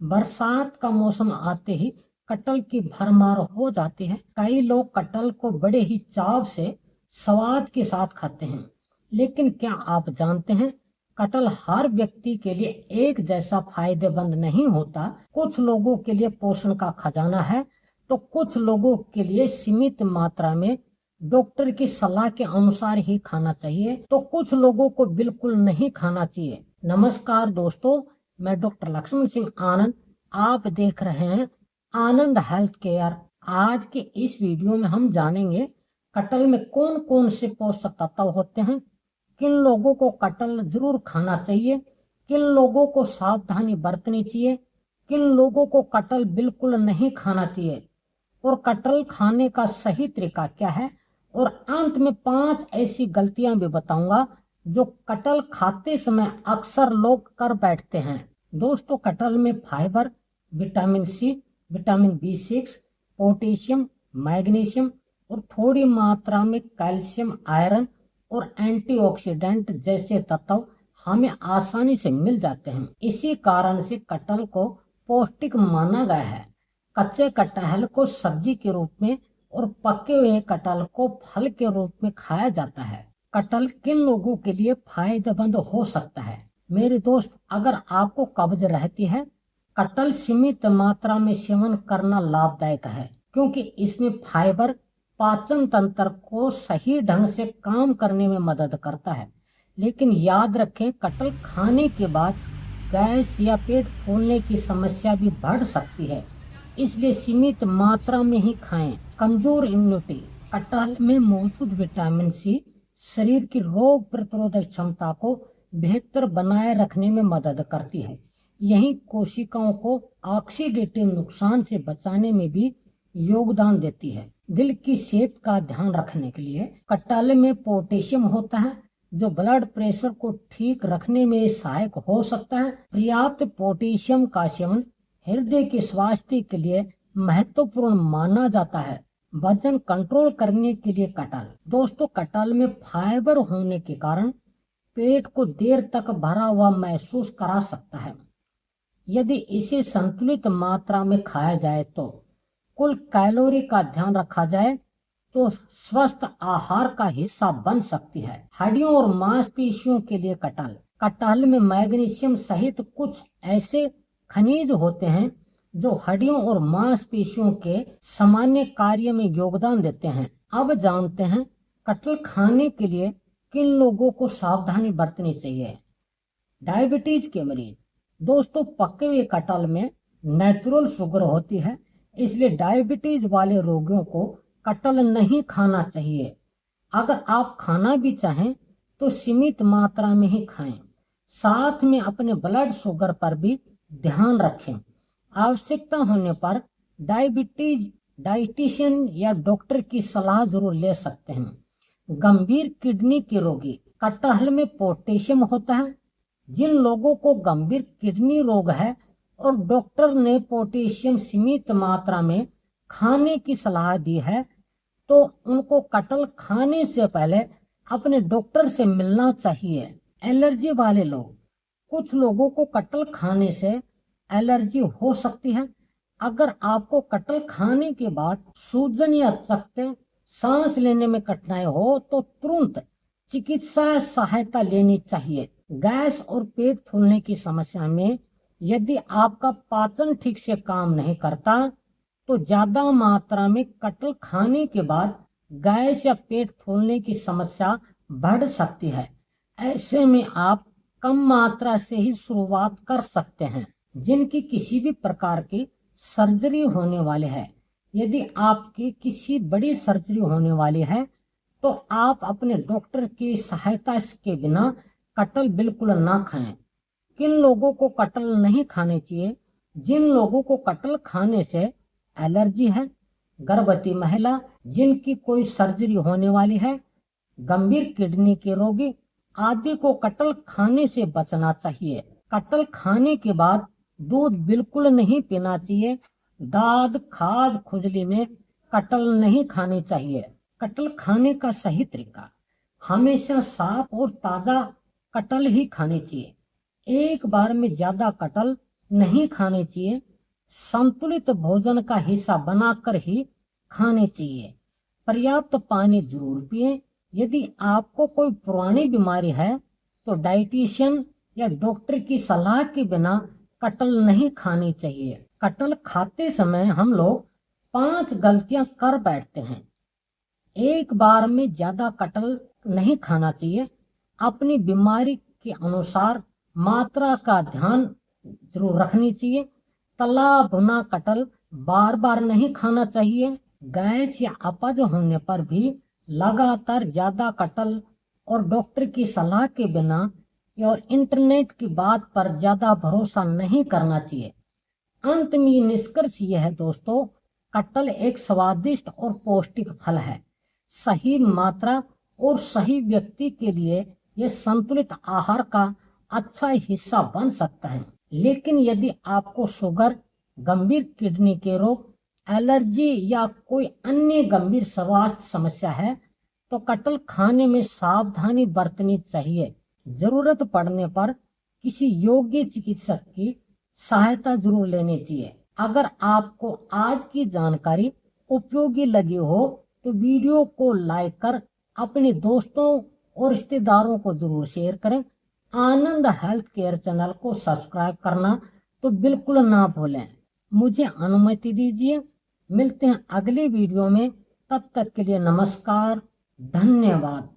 बरसात का मौसम आते ही कटहल की भरमार हो जाती है। कई लोग कटहल को बड़े ही चाव से स्वाद के साथ खाते हैं। लेकिन क्या आप जानते हैं, कटहल हर व्यक्ति के लिए एक जैसा फायदेमंद नहीं होता। कुछ लोगों के लिए पोषण का खजाना है, तो कुछ लोगों के लिए सीमित मात्रा में डॉक्टर की सलाह के अनुसार ही खाना चाहिए, तो कुछ लोगों को बिल्कुल नहीं खाना चाहिए। नमस्कार दोस्तों, मैं डॉक्टर लक्ष्मण सिंह आनंद, आप देख रहे हैं आनंद हेल्थ केयर। आज के इस वीडियो में हम जानेंगे कटहल में कौन कौन से पोषक तत्व होते हैं, किन लोगों को कटहल जरूर खाना चाहिए, किन लोगों को सावधानी बरतनी चाहिए, किन लोगों को कटहल बिल्कुल नहीं खाना चाहिए, और कटहल खाने का सही तरीका क्या है। और अंत में 5 ऐसी गलतियां भी बताऊंगा जो कटहल खाते समय अक्सर लोग कर बैठते हैं। दोस्तों, कटहल में fibre, vitamin C, vitamin B6, potassium, magnesium और थोड़ी मात्रा में कैल्शियम, आयरन और एंटीऑक्सीडेंट जैसे तत्व हमें आसानी से मिल जाते हैं। इसी कारण से कटहल को पौष्टिक माना गया है। कच्चे कटहल को सब्जी के रूप में और पके हुए कटहल को फल के रूप में खाया जाता है। कटहल किन लोगों के लिए फायदेमंद हो सकता है? मेरे दोस्त, अगर आपको कब्ज रहती है, कटहल सीमित मात्रा में सेवन करना लाभदायक है, क्योंकि इसमें फाइबर पाचन तंत्र को सही ढंग से काम करने में मदद करता है। लेकिन याद रखें, कटहल खाने के बाद गैस या पेट फूलने की समस्या भी बढ़ सकती है, इसलिए सीमित मात्रा में ही खाएं। कमजोर इम्यूनिटी, कटहल में मौजूद विटामिन सी शरीर की रोग प्रतिरोधक क्षमता को बेहतर बनाए रखने में मदद करती है। यही कोशिकाओं को ऑक्सीडेटिव नुकसान से बचाने में भी योगदान देती है। दिल की सेहत का ध्यान रखने के लिए कटहल में पोटेशियम होता है, जो ब्लड प्रेशर को ठीक रखने में सहायक हो सकता है। पर्याप्त पोटेशियम का सेवन हृदय के स्वास्थ्य के लिए महत्वपूर्ण माना जाता है। वजन कंट्रोल करने के लिए कटहल, दोस्तों, कटहल में फाइबर होने के कारण पेट को देर तक भरा हुआ महसूस करा सकता है। यदि इसे संतुलित मात्रा में खाया जाए तो कुल कैलोरी का ध्यान रखा जाए तो स्वस्थ आहार का हिस्सा बन सकती है। हड्डियों और मांसपेशियों के लिए कटहल, कटहल में मैग्नीशियम सहित कुछ ऐसे खनिज होते हैं जो हड्डियों और मांसपेशियों के सामान्य कार्य में योगदान देते हैं। अब जानते हैं कटहल खाने के लिए किन लोगों को सावधानी बरतनी चाहिए। डायबिटीज के मरीज, दोस्तों, पके हुए कटहल में नेचुरल शुगर होती है, इसलिए डायबिटीज वाले रोगियों को कटहल नहीं खाना चाहिए। अगर आप खाना भी चाहें तो सीमित मात्रा में ही खाएं। साथ में अपने ब्लड शुगर पर भी ध्यान रखें। आवश्यकता होने पर डाइटिशियन या डॉक्टर की सलाह जरूर ले सकते हैं। गंभीर किडनी के रोगी, कटहल में पोटेशियम होता है। जिन लोगों को गंभीर किडनी रोग है और डॉक्टर ने पोटेशियम सीमित मात्रा में खाने की सलाह दी है, तो उनको कटहल खाने से पहले अपने डॉक्टर से मिलना चाहिए। एलर्जी वाले लोग, कुछ लोगों को कटहल खाने से एलर्जी हो सकती है। अगर आपको कटहल खाने के बाद सूजन या चकत्ते, सांस लेने में कठिनाई हो तो तुरंत चिकित्सा सहायता लेनी चाहिए। गैस और पेट फूलने की समस्या में यदि आपका पाचन ठीक से काम नहीं करता तो ज्यादा मात्रा में कटहल खाने के बाद गैस या पेट फूलने की समस्या बढ़ सकती है। ऐसे में आप कम मात्रा से ही शुरुआत कर सकते हैं। जिनकी किसी भी प्रकार की सर्जरी होने वाली है, यदि आपकी किसी बड़ी सर्जरी होने वाली है तो आप अपने डॉक्टर की सहायता के बिना कटहल बिल्कुल ना खाएं। किन लोगों को कटहल नहीं खाने चाहिए? जिन लोगों को कटहल खाने से एलर्जी है, गर्भवती महिला जिनकी कोई सर्जरी होने वाली है, गंभीर किडनी के रोगी आदि को कटहल खाने से बचना चाहिए। कटहल खाने के बाद दूध बिल्कुल नहीं पीना चाहिए। दाद, खाज, खुजली में कटहल नहीं खानी चाहिए। कटहल खाने का सही तरीका, हमेशा साफ और ताजा कटहल ही खाने चाहिए। एक बार में ज्यादा कटहल नहीं खाने चाहिए। संतुलित भोजन का हिस्सा बनाकर ही खाने चाहिए। पर्याप्त पानी जरूर पिएं। यदि आपको कोई पुरानी बीमारी है तो डाइटिशियन या डॉक्टर की सलाह के बिना कटहल नहीं खानी चाहिए। कटहल खाते समय हम लोग 5 गलतियां कर बैठते हैं। एक बार में ज्यादा कटहल नहीं खाना चाहिए। अपनी बीमारी के अनुसार मात्रा का ध्यान जरूर रखनी चाहिए। तला भुना कटहल बार बार नहीं खाना चाहिए। गैस या अपच होने पर भी लगातार ज्यादा कटहल और डॉक्टर की सलाह के बिना और इंटरनेट की बात पर ज्यादा भरोसा नहीं करना चाहिए। अंत में निष्कर्ष यह है दोस्तों, कटहल एक स्वादिष्ट और पौष्टिक फल है। सही मात्रा और सही व्यक्ति के लिए यह संतुलित आहार का अच्छा हिस्सा बन सकता है। लेकिन यदि आपको शुगर, गंभीर किडनी के रोग, एलर्जी या कोई अन्य गंभीर स्वास्थ्य समस्या है तो कटहल खाने में सावधानी बरतनी चाहिए। जरूरत पड़ने पर किसी योग्य चिकित्सक की सहायता जरूर लेनी चाहिए। अगर आपको आज की जानकारी उपयोगी लगी हो तो वीडियो को लाइक कर अपने दोस्तों और रिश्तेदारों को जरूर शेयर करें। आनंद हेल्थ केयर चैनल को सब्सक्राइब करना तो बिल्कुल ना भूलें। मुझे अनुमति दीजिए, मिलते हैं अगली वीडियो में। तब तक के लिए नमस्कार, धन्यवाद।